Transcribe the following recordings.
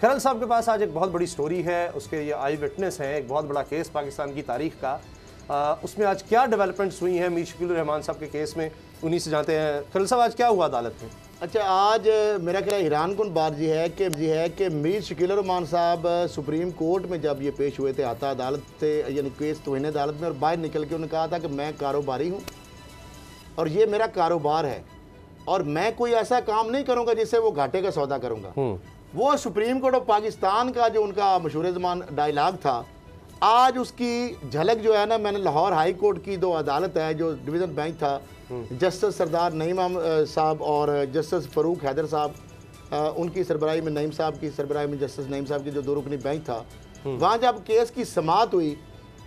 खैरल साहब के पास आज एक बहुत बड़ी स्टोरी है, उसके ये आई विटनेस हैं, एक बहुत बड़ा केस पाकिस्तान की तारीख का। उसमें आज क्या डेवलपमेंट्स हुई हैं मीर शकील रहमान साहब के केस में, उन्हीं से जानते हैं। खैरल साहब, आज क्या हुआ अदालत में? अच्छा, आज मेरा ख्याल हैरान कुन बात ये है कि मीर शकील रहमान साहब सुप्रीम कोर्ट में जब ये पेश हुए थे आता अदालत से, यानी केस तौहीन अदालत में, और बाहर निकल के उन्होंने कहा था कि मैं कारोबारी हूँ और ये मेरा कारोबार है और मैं कोई ऐसा काम नहीं करूँगा जिससे वो घाटे का सौदा करूँगा। वो सुप्रीम कोर्ट ऑफ पाकिस्तान का जो उनका मशहूर ज़मान डायलॉग था, आज उसकी झलक जो है ना, मैंने लाहौर हाई कोर्ट की दो अदालत है, जो डिवीज़न बेंच था, जस्टिस सरदार नईम साहब और जस्टिस फ़रूक हैदर साहब, उनकी सरबराही में, नईम साहब की सरबराही में जस्टिस नईम साहब की जो दो रुकनी बेंच था, वहाँ जब केस की समाअत हुई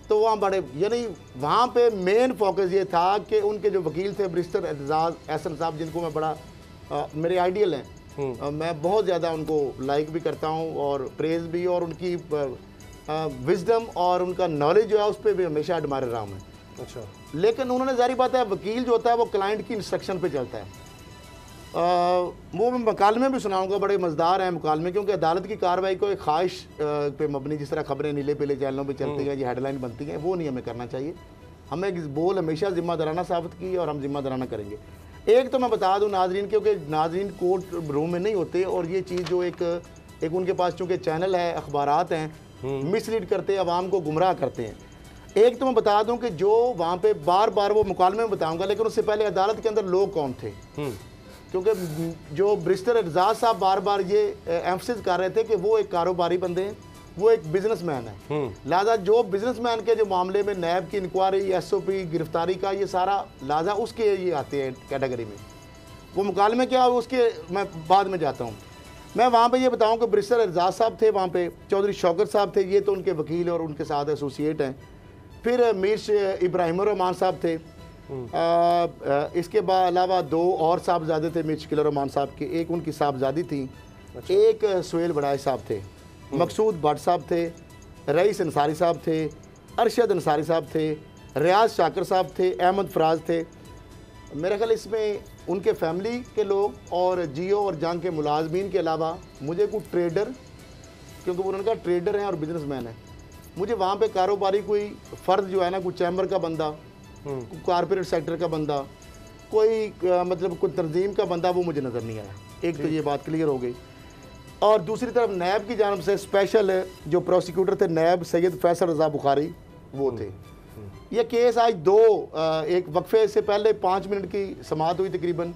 तो वहाँ बड़े, यानी वहाँ पे मेन फोकस ये था कि उनके जो वकील थे बैरिस्टर एतजाज़ एहसन साहब, जिनको मैं बड़ा मेरे आइडियल हैं, मैं बहुत ज़्यादा उनको लाइक भी करता हूँ और प्रेज़ भी, और उनकी विजडम और उनका नॉलेज जो है उस पर भी हमेशा एडमायर रहा हूँ। अच्छा, लेकिन उन्होंने जारी बात है, वकील जो होता है वो क्लाइंट की इंस्ट्रक्शन पे चलता है। वो मैं मकालमे भी सुनाऊंगा, बड़े मज़ेदार हैं मुकालमे, क्योंकि अदालत की कार्रवाई को एक ख्वाहिश पे मबनी, जिस तरह खबरें नीले पीले चैनलों पे चलती हैं, ये हेडलाइन बनती हैं, वो नहीं हमें करना चाहिए। हमें एक बोल हमेशा ज़िम्मेदाराना साबित की और हम ज़िम्मेदाराना करेंगे। एक तो मैं बता दूं नाजरीन, क्योंकि नाजरीन कोर्ट रूम में नहीं होते और ये चीज़ जो एक उनके पास चूँकि चैनल है, अखबारात हैं, मिसलीड करते हैं, आवाम को गुमराह करते हैं। एक तो मैं बता दूं कि जो वहाँ पे बार बार वो मुकालमे में बताऊंगा, लेकिन उससे पहले अदालत के अंदर लोग कौन थे, क्योंकि जो बैरिस्टर एतजाज़ साहब बार बार ये एम्फसिस कर रहे थे कि वो एक कारोबारी बंदे हैं, वो एक बिजनेसमैन है। लिहाजा जो बिजनेसमैन के जो मामले में नैब की इंक्वायरी, SOP, गिरफ्तारी का ये सारा लिहाजा उसके ये आते हैं कैटेगरी में। वो मुकालमे क्या हो उसके मैं बाद में जाता हूँ। मैं वहाँ पे ये बताऊँ कि बैरिस्टर एतजाज़ साहब थे वहाँ पे, चौधरी शौकत साहब थे, ये तो उनके वकील और उनके साथ एसोसिएट हैं। फिर मीर इब्राहिम रहमान साहब थे, इसके अलावा दो और साहबजादे थे मीर शकील रहमान साहब के, एक उनकी साहबजादी थी, एक सुहेल बड़ाई साहब थे, मकसूद भट्ट साहब थे, रईस अंसारी साहब थे, अरशद अंसारी साहब थे, रियाज शाकर साहब थे, अहमद फराज थे। मेरे ख्याल इसमें उनके फैमिली के लोग और जियो और जंग के मुलाजमीन के अलावा मुझे कोई ट्रेडर, क्योंकि वो उनका ट्रेडर हैं और बिजनेसमैन है, मुझे वहाँ पे कारोबारी कोई फ़र्द जो है ना, कोई चैम्बर का बंदा, कोई कॉरपोरेट सेक्टर का बंदा, कोई मतलब कोई तंजीम का बंदा, वो मुझे नज़र नहीं आया। एक तो ये बात क्लियर हो गई। और दूसरी तरफ नैब की जानिब से स्पेशल जो प्रोसिक्यूटर थे नैब सैयद फैसल रज़ा बुखारी, वो थे। ये केस आज एक वक्फे से पहले 5 मिनट की समाअत हुई तकरीबन,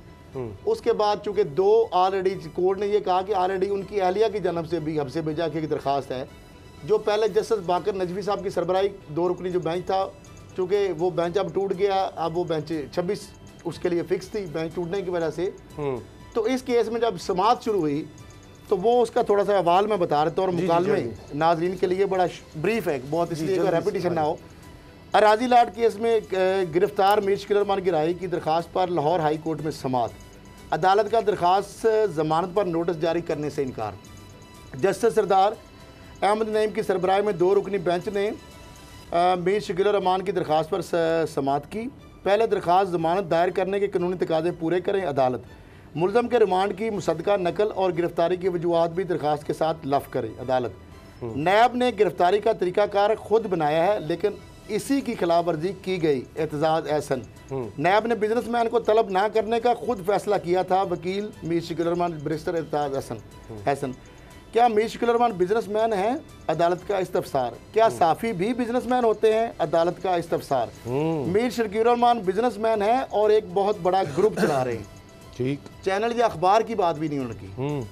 उसके बाद चूँकि दो ऑलरेडी कोर्ट ने ये कहा कि ऑलरेडी उनकी अहलिया की जानब से भी हमसे भेजा की दरख्वास्त है, जो पहले जस्टिस बाकर नजवी साहब की सरबराही दो रुकनी जो बेंच था, चूँकि वो बेंच अब टूट गया, अब वो बेंच 26 उसके लिए फिक्स थी बेंच टूटने की वजह से। तो इस केस में जब समाअत शुरू हुई तो वो उसका थोड़ा सा अहवाल मैं बता रहा था, और मुकालमे नाजरीन के लिए बड़ा ब्रीफ है बहुत, इसलिए रेपिटेशन ना हो। अराजी लाट केस में गिरफ्तार मीर शकील रहमान की रिहाई की दरख्वास्त पर लाहौर हाई कोर्ट में समाअत, अदालत का दरख्वास्त जमानत पर नोटिस जारी करने से इनकार। जस्टिस सरदार अहमद नईम की सरबराही में दो रुकनी बेंच ने मीर शकील रहमान की दरख्वास्त पर समाअत की। पहले दरख्वास्त जमानत दायर करने के कानूनी तकाजे पूरे करें। अदालत मुलज़म के रिमांड की मुसद्दका नकल और गिरफ्तारी की वजूहात भी दरख्वास्त के साथ लफ करे। अदालत नैब ने गिरफ्तारी का तरीक़ाकार खुद बनाया है, लेकिन इसी की खिलाफ वर्जी की गई। एतजाज़ एहसन, नैब ने बिजनेसमैन को तलब ना करने का खुद फैसला किया था। वकील मीर शकील रहमान बैरिस्टर एतजाज़ एहसन, क्या मीर शकील रहमान बिजनेसमैन हैं? अदालत का इस्तफसार। क्या साफ़ी भी बिजनेसमैन होते हैं? अदालत का इस्तफसार। मीर शकील रहमान बिजनेसमैन हैं और एक बहुत बड़ा ग्रुप चला रहे हैं। ठीक, चैनल या अखबार की बात भी नहीं उनकी,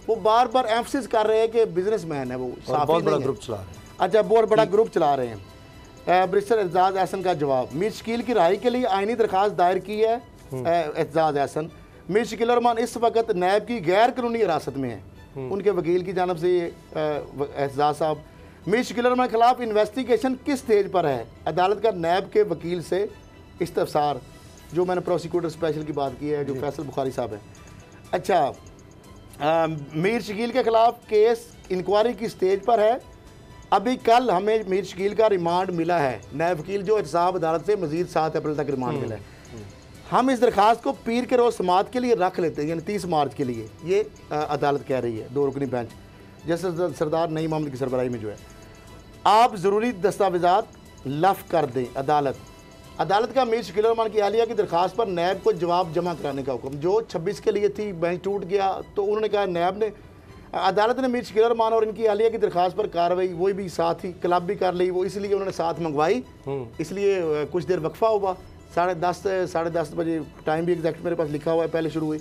वो बार बार एम्फसिस कर रहे हैं कि बिजनेसमैन है, वो बहुत बड़ा ग्रुप चला रहे हैं। अच्छा, बहुत बड़ा ग्रुप चला रहे हैं। बैरिस्टर एतजाज़ एहसन का जवाब, मीर शकील की रिहाई के लिए आइनी दरख्वास्त दायर की है। एतजाज़ एहसन, मीर शकील रहमान इस वक्त नैब की गैर कानूनी हिरासत में है। उनके वकील की जानब से ये एतजाज़ साहब, मीर शकील रहमान के खिलाफ इन्वेस्टिगेशन किस स्टेज पर है? अदालत का नैब के वकील से इस्तफसार, जो मैंने प्रोसिक्यूटर स्पेशल की बात की है, जो फैसल बुखारी साहब है। अच्छा, मीर शकील के खिलाफ केस इंक्वायरी की स्टेज पर है। अभी कल हमें मीर शकील का रिमांड मिला है। नैब वकील जो एहतसाब अदालत से मजीद 7 अप्रैल तक रिमांड मिला है। हम इस दरख्वास्त को पीर के रोज़ समाअत के लिए रख लेते हैं, यानी 30 मार्च के लिए, ये अदालत कह रही है, दो रुकनी बेंच। जैसे सरदार नईम मोहम्मद की सरबराही में जो है, आप ज़रूरी दस्तावेज़ात लफ कर दें। अदालत का मीर शकील रहमान की अहलिया की दरख्वास्त पर नैब को जवाब जमा कराने का हुक्म, जो 26 के लिए थी, बेंच टूट गया तो उन्होंने कहा नैब ने, अदालत ने मीर शकील रहमान और इनकी अहलिया की दरख्वास्त पर कार्रवाई वही भी साथ ही क्लब भी कर ली, वो इसलिए उन्होंने साथ मंगवाई, इसलिए कुछ देर वक्फा हुआ। 10:30 बजे टाइम भी एग्जैक्ट मेरे पास लिखा हुआ है, पहले शुरू हुई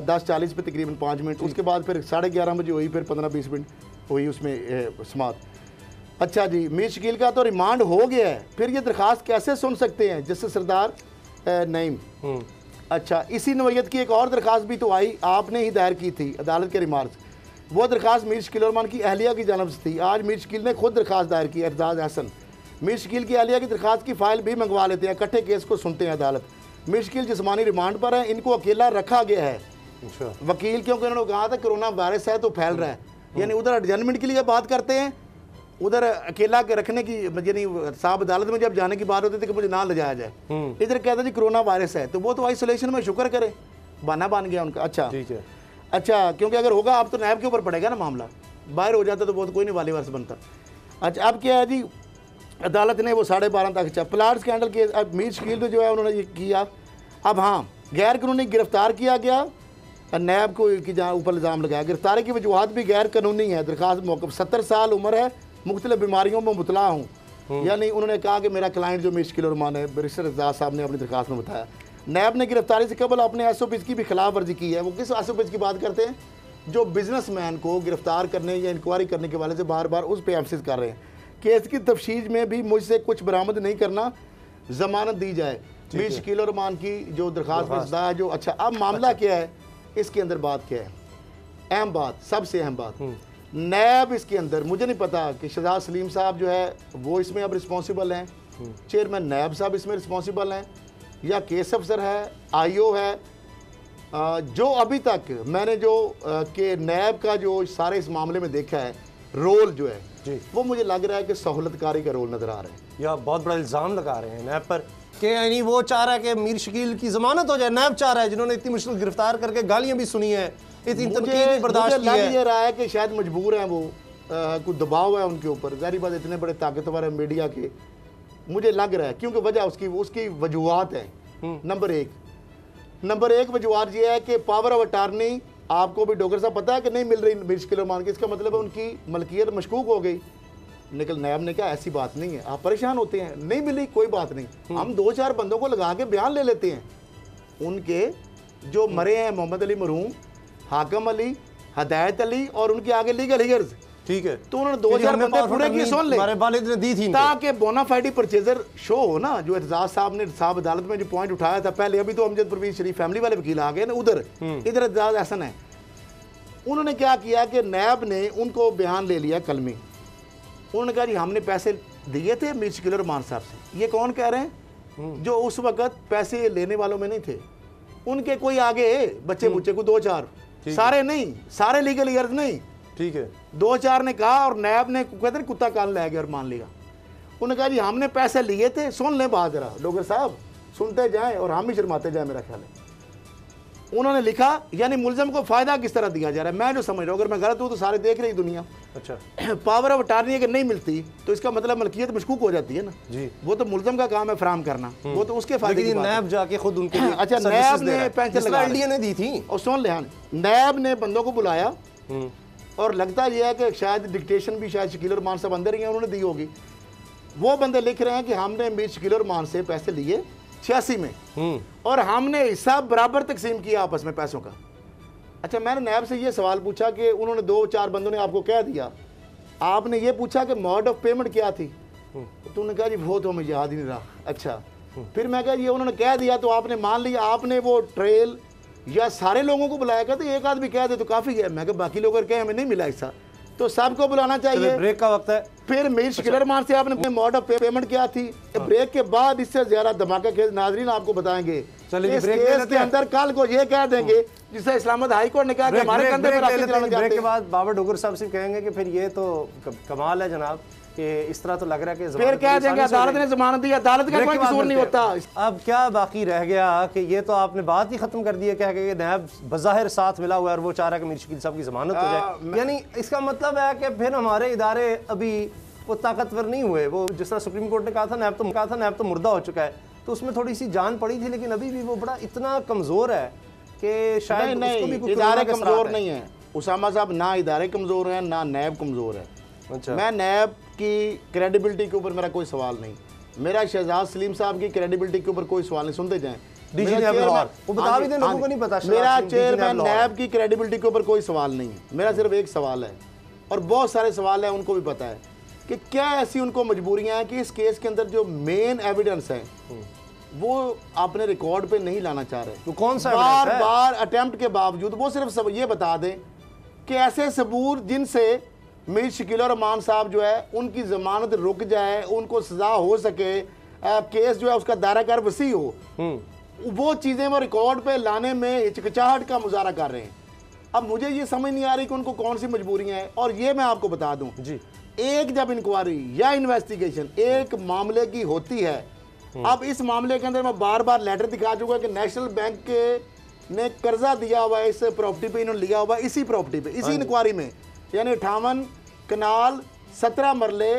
10:40 पे तकरीबन 5 मिनट, उसके बाद फिर 11:30 बजे हुई, फिर 15-20 मिनट हुई उसमें समात। अच्छा जी, मीर शकील का तो रिमांड हो गया है, फिर ये दरख्वास्त कैसे सुन सकते हैं जैसे सरदार नईम? अच्छा, इसी नवैयत की एक और दरख्वास्त भी तो आई, आपने ही दायर की थी अदालत के रिमार्क्स, वो दरख्वास्त मीर शकील रहमान की अहलिया की जानब से थी। आज मीर शकील ने खुद दरख्वास्त दायर की, एजाज हसन। मीर शकील की अहलिया की दरख्वास्त की फ़ाइल भी मंगवा लेते हैं, इकट्ठे केस को सुनते हैं अदालत। मीर शकील जिस्मानी रिमांड पर है, इनको अकेला रखा गया है। अच्छा। वकील क्योंकि उन्होंने कहा था कोरोना वायरस है तो फैल रहा है, यानी उधर एडजमेंट के लिए बात करते हैं, उधर अकेला के रखने की, यानी साहब अदालत में जब जाने की बात होती थी कि मुझे ना ले जाया जाए, इधर कहते जी कोरोना वायरस है, तो वो तो आइसोलेशन में शुक्र करे, बहाना बन गया उनका। अच्छा ठीक है, अच्छा, क्योंकि अगर होगा अब तो नैब के ऊपर पड़ेगा ना मामला, बाहर हो जाता तो बहुत कोई नहीं वाली वर्ष बनता। अच्छा, अब क्या है जी, अदालत ने वो 12:30 तक, अच्छा प्लाट स्कैंडल के, अब मीर शकील ने जो है उन्होंने ये किया। अब हाँ, गैर कानूनी गिरफ्तार किया गया, नैब को की जहाँ ऊपर इल्ज़ाम लगाया, गिरफ्तारी की वजूहत भी गैर कानूनी है। दरख्वास्त मौक़िफ़, 70 साल उम्र है, मुख्तलिफ बीमारियों में मुबतला हूँ, यानी उन्होंने कहा कि मेरा क्लाइंट जो मीर शकील रहमान है, बैरिस्टर एजाज साहब ने अपनी दरख्वास्त में बताया। नैब ने गिरफ्तारी से कबल अपने SOPs की भी खिलाफ वर्जी की है। वो किस SOPs की बात करते हैं? जो बिजनेसमैन को गिरफ्तार करने या इंक्वायरी करने के वाले से बार बार उस पर एम्फसिस कर रहे हैं, केस की तफ्शीज में भी मुझसे कुछ बरामद नहीं करना, जमानत दी जाए। मीर शकील रहमान की जो दरख्वास्त में है जो, अच्छा अब मामला क्या है, इसके अंदर बात क्या है, अहम बात, सबसे अहम बात, नैब इसके अंदर, मुझे नहीं पता कि शहजाद सलीम साहब जो है वो इसमें अब रिस्पॉन्सिबल हैं, चेयरमैन नैब साहब इसमें रिस्पॉन्सिबल हैं, या केस अफसर है, IO है, जो अभी तक मैंने जो कि नैब का जो सारे इस मामले में देखा है रोल जो है जी, वो मुझे लग रहा है कि सहूलतकारी का रोल नज़र आ रहा है। या बहुत बड़ा इल्ज़ाम लगा रहे हैं नैब पर कि यानी वो चाह रहा है कि मीर शकील की ज़मानत हो जाए, नैब चाह रहा है, जिन्होंने इतनी मुश्किल गिरफ्तार करके गालियाँ भी सुनी है, इतनी तनकीद भी बर्दाश्त की है। ये रहा है कि शायद मजबूर हैं वो, कुछ दबाव है उनके ऊपर, ज़ाहिर बात इतने बड़े ताकतवर है मीडिया के, मुझे लग रहा है, क्योंकि वजह उसकी वजूहत है। नंबर एक वजूहत ये है कि पावर ऑफ अटार्नी आपको भी डॉक्टर साहब पता है कि नहीं मिल रही मीर शकील रहमान की, इसका मतलब है उनकी मलकियत मशकूक हो गई। निकल नैब ने कहा ऐसी बात नहीं है, आप परेशान होते हैं, नहीं मिली कोई बात नहीं, हम 2-4 बंदों को लगा के बयान ले लेते हैं, उनके जो मरे हैं मोहम्मद अली मरहूम, हाकिम अली, हदायत अली और उनके आगे लीगल हिगर्स, ठीक है, तो उन्होंने 2-4 बंदे पूरे की सुन ले, हमारे वालिद ने दी थी, ताकि बोनाफाइडी परचेजर शो हो ना, जो एजाज साहब ने साहब अदालत में जो पॉइंट उठाया था पहले, अभी तो अमजद परवीन शरीफ फैमिली वाले वकील आ गए ना उधर, इधर एजाज हसन है। उन्होंने क्या किया कि नैब ने उनको बयान ले लिया कलमी, उन्होंने कहा जी हमने पैसे दिए थे मीर शकील रहमान साहब से। ये कौन कह रहे हैं? जो उस वक्त पैसे लेने वालों में नहीं थे, उनके कोई आगे बच्चे बुच्चे को 2-4, सारे नहीं, सारे लीगल ईयर्स नहीं, ठीक है, 2-4 ने कहा, और नैब ने कहते हैं कुत्ता कान ले गया और मान लिया। उन्होंने कहा जी हमने पैसे लिए थे, सुन लें बात जरा डॉक्टर साहब, सुनते जाएं और हम ही शर्माते जाएं, मेरा ख्याल है। उन्होंने लिखा, यानी मुलजम को फायदा किस तरह दिया जा रहा है, मैं जो समझ रहा हूँ, अगर मैं गलत हूँ तो सारे देख रही दुनिया। अच्छा, पावर ऑफ अटार्नी अगर नहीं मिलती तो इसका मतलब मलकियत मशकूक हो जाती है ना जी, वो तो मुलजम का काम है फराहम करना, वो तो उसके फायदे की बात है। नैब जाके खुद उनके लिए, अच्छा नैब ने पेंशन लगा ने दी थी, और सुन ले, नैब ने बंदों को बुलाया, और लगता यह है कि शायद डिक्टेशन भी शायद शकील रहमान साहब अंदर ही उन्होंने दी होगी। वो बंदे लिख रहे हैं कि हमने मीर शकील रहमान से पैसे लिए 86 में, और हमने हिस्सा बराबर तकसीम किया आपस में पैसों का। अच्छा, मैंने नैब से ये सवाल पूछा कि उन्होंने 2-4 बंदों ने आपको कह दिया, आपने ये पूछा कि मोड ऑफ पेमेंट क्या थी, तो उन्होंने कहा जी वो तो हमें याद ही नहीं रहा। अच्छा, फिर मैं कहा ये उन्होंने कह दिया तो आपने मान लिया, आपने वो ट्रेल या सारे लोगों को बुलाया, कहते एक आदमी कह दे तो काफ़ी है। मैं कहा बाकी लोग अगर कहे हमें नहीं मिला हिस्सा तो सबको बुलाना चाहिए। ब्रेक का वक्त है। फिर मीर शकील रहमान से आपने मोड ऑफ पेमेंट क्या थी, ब्रेक के बाद इससे ज़्यादा धमाका खेल नाजरीन आपको बताएंगे। इस केस के अंदर कल को ये कह देंगे जिसे इस्लामाबाद हाई कोर्ट ने कहा कि हमारे कंधे पे राकेश चलाना चाहते हैं। ब्रेक के बाद बाबर डोगर साहब सिर्फ कहेंगे कि फिर ये तो कमाल है जनाब कि इस तरह तो लग रहा है कि फिर कह देंगे अदालत ने जमानत दी, अदालत का कोई कसूर नहीं होता। अब क्या बाकी रह गया कि ये तो आपने बात ही खत्म कर दी है, कह के नैब बज़ाहिर साथ मिला हुआ है और वो चाह रहा है कि मीर शकील साहब की जमानत हो जाए, यानी इसका मतलब है कि फिर हमारे इदारे अभी वो ताकतवर नहीं हुए। वो जिस तरह सुप्रीम कोर्ट ने कहा था नैब तो मुर्दा हो चुका है, तो उसमें थोड़ी सी जान पड़ी थी, लेकिन अभी भी वो बड़ा इतना कमज़ोर है कि शायद नहीं इदारे कमज़ोर नहीं है उसामा साहब, ना इदारे कमज़ोर हैं ना नैब कमज़ोर है। अच्छा, मैं नैब की क्रेडिबिलिटी के ऊपर मेरा कोई सवाल नहीं, मेरा शहजाद सलीम साहब की क्रेडिबिलिटी के ऊपर कोई सवाल नहीं। सुनते जाएं, डीजी नैब लाहौर, वो बता भी दें लोगों को नहीं पता। मेरा चेयरमैन नैब की क्रेडिबिलिटी के ऊपर कोई सवाल नहीं है, मेरा सिर्फ एक सवाल है और बहुत सारे सवाल हैं, उनको भी पता है कि क्या ऐसी उनको मजबूरियां हैं कि इस केस के अंदर जो मेन एविडेंस है वो आपने रिकॉर्ड पे नहीं लाना चाह रहे। तो कौन सा बार बार अटेम्प्ट के बावजूद वो सिर्फ सब ये बता दें कि ऐसे सबूत जिनसे मीर शकील रहमान साहब जो है उनकी जमानत रुक जाए, उनको सजा हो सके, केस जो है उसका दायरा कार वसी हो, वो चीज़ें वो रिकॉर्ड पे लाने में हिचकिचाहट का मुजाहरा कर रहे हैं। अब मुझे ये समझ नहीं आ रही कि उनको कौन सी मजबूरियां हैं। और ये मैं आपको बता दूं जी, एक जब इंक्वायरी या इन्वेस्टिगेशन एक मामले की होती है, अब इस मामले के अंदर मैं बार बार लेटर दिखा चुका कि नेशनल बैंक के ने कर्जा दिया हुआ है, इस प्रॉपर्टी पे इन्होंने लिया हुआ है, इसी प्रॉपर्टी पे, इसी इंक्वायरी में, यानी 58 कनाल 17 मरले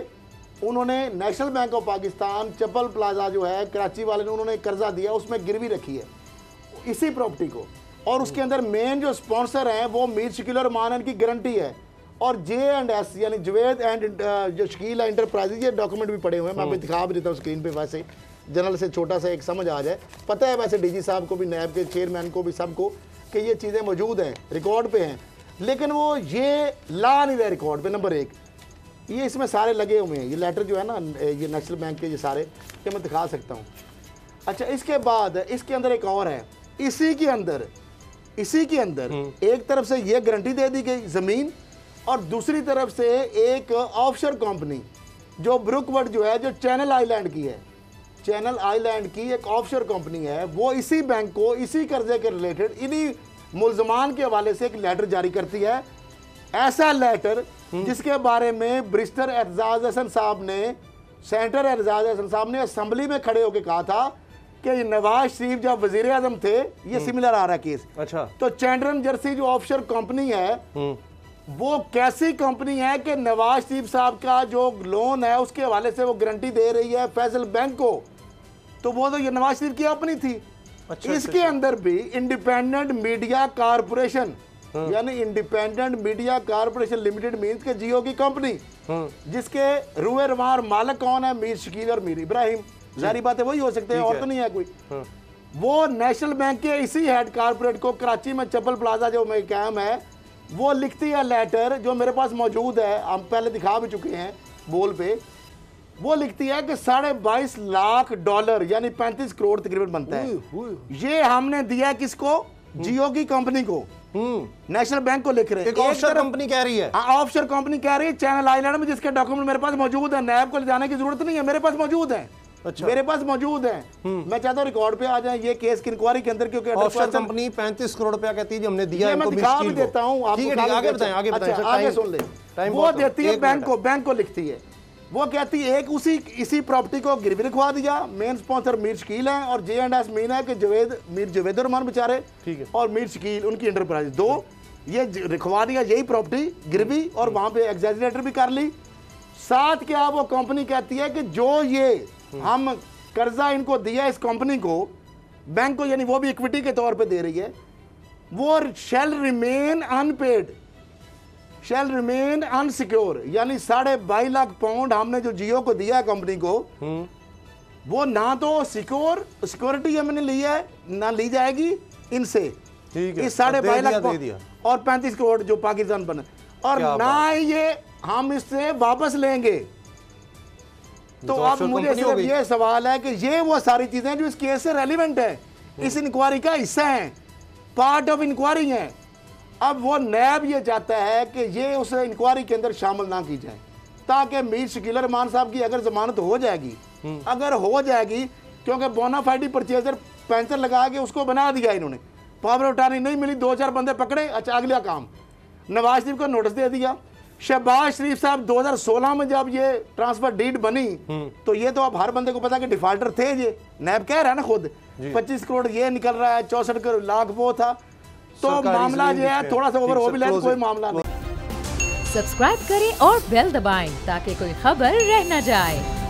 उन्होंने national bank of Pakistan chappal plaza जो है कराची वाले ने उन्होंने कर्जा दिया, उसमें गिरवी रखी है इसी प्रॉपर्टी को, और उसके अंदर मेन जो स्पॉन्सर हैं वो मीर शकील रहमान की गारंटी है, और J&S यानी जवेद एंड जो शकील एंटरप्राइजेज, ये डॉक्यूमेंट भी पड़े हुए हैं, मैं आपको दिखा भी देता हूँ स्क्रीन पे, वैसे जनरल से छोटा सा एक समझ आ जाए। पता है वैसे डीजी साहब को भी, नैब के चेयरमैन को भी, सबको कि ये चीज़ें मौजूद हैं, रिकॉर्ड पे हैं, लेकिन वो ये ला नहीं रहे रिकॉर्ड पे। नंबर एक, ये इसमें सारे लगे हुए हैं, ये लेटर जो है ना, ये नेशनल बैंक के ये सारे, ये मैं दिखा सकता हूँ। अच्छा, इसके बाद इसके अंदर एक और है, इसी के अंदर एक तरफ से ये गारंटी दे दी गई ज़मीन, और दूसरी तरफ से एक ऑफशोर कंपनी जो ब्रुकवर्ड जो है, जो चैनल आइलैंड की है, चैनल आइलैंड की एक ऑफशोर कंपनी है, वो इसी बैंक को इसी कर्जे के रिलेटेड इन्हीं मुल्जमान के हवाले से एक लेटर जारी करती है। ऐसा लेटर जिसके बारे में बैरिस्टर एजाज हसन साहब ने, सेनेटर एजाज हसन साहब ने असेंबली में खड़े होकर कहा था कि नवाज शरीफ जब वजीर आजम थे, ये सिमिलर आ रहा है केस। अच्छा, तो चैंडरन जर्सी जो ऑफशोर कंपनी है वो कैसी कंपनी है कि नवाज शरीफ साहब का जो लोन है उसके हवाले से वो गारंटी दे रही है फैसल बैंक को, तो वो तो ये नवाज शरीफ की अपनी थी। अच्छा, इसके अंदर भी इंडिपेंडेंट मीडिया कारपोरेशन, यानी independent media corporation limited means के जियो की कंपनी, जिसके रूए रवार मालिक कौन है, मीर शकील और मीर इब्राहिम, जारी बात है वही हो सकते हैं, और तो नहीं है कोई। वो नेशनल बैंक के इसी हेड कारपोरेट को कराची में चप्पल प्लाजा जो में कायम है, वो लिखती है लेटर, जो मेरे पास मौजूद है, हम पहले दिखा भी चुके हैं बोल पे, वो लिखती है कि $22.5 लाख यानी 35 करोड़ तकरीबन बनता है, ये हमने दिया किसको, जियो की कंपनी को, नेशनल बैंक को लिख रहे हैं। ऑफशोर कंपनी कह रही है, ऑफशोर कंपनी कह रही है चैनल आइलैंड में, जिसके डॉक्यूमेंट मेरे पास मौजूद है, नैब को ले जाने की जरूरत नहीं है, मेरे पास मौजूद है। अच्छा, मेरे पास मौजूद है, मैं चाहता हूँ रिकॉर्ड पे आ जाए ये केस की इंक्वायरी के अंदर, क्योंकि ऑफशोर कंपनी 35 करोड़ रुपया कहती है हमने दिया, मैं दिखा भी देता हूँ आपको, आगे सुन ले। वो देती है बैंक को लिखती है, वो कहती है एक इसी प्रॉपर्टी को गिरवी रखवा दिया, मेन स्पॉन्सर मीर शकील है और J&S मीन है कि मीर जवेद रहमान बेचारे, ठीक है, और मीर शकील उनकी एंटरप्राइज, दो ये रखवा दिया यही प्रॉपर्टी गिरवी, और वहां पे एग्जैजरेटर भी कर ली। साथ क्या वो कंपनी कहती है कि जो ये हम कर्जा इनको दिया इस कंपनी को, बैंक को, यानी वो भी इक्विटी के तौर पे दे रही है, वो शैल रिमेन अनपेड, शैल रिमेन अनसिक्योर, यानी £22.5 लाख हमने जो जियो को दिया है कंपनी को, वो ना तो सिक्योरिटी हमने ली है ना ली जाएगी इनसे, इस £22.5 लाख और 35 करोड़ जो पाकिस्तान बने, और ना ये हम इससे वापस लेंगे। तो अब मुझे सिर्फ ये सवाल है कि ये वो सारी चीजें जो इस केस से रेलिवेंट है, इस इंक्वायरी का हिस्सा है, पार्ट ऑफ इंक्वायरी है। अब वो नैब ये चाहता है कि ये उस इंक्वायरी के अंदर शामिल ना की जाए, ताकि मीर शकील रहमान साहब की अगर जमानत हो जाएगी, क्योंकि बोनाफाइड परचेजर पेंचर लगा के उसको बना दिया इन्होंने, पावर ऑफ अटॉर्नी नहीं मिली, 2-4 बंदे पकड़े, अच्छा अगला काम, नवाज शरीफ को नोटिस दे दिया। शहबाज शरीफ साहब 2016 में जब ये ट्रांसफर डीड बनी तो ये तो अब हर बंदे को पता कि डिफाल्टर थे, ये नैब कह रहा है ना खुद, 25 करोड़ ये निकल रहा है, 64 लाख वो था, तो मामला जो है थोड़ा सा ओवर हो भी ले, कोई मामला नहीं। सब्सक्राइब करें और बेल दबाएं ताकि कोई खबर रह न जाए।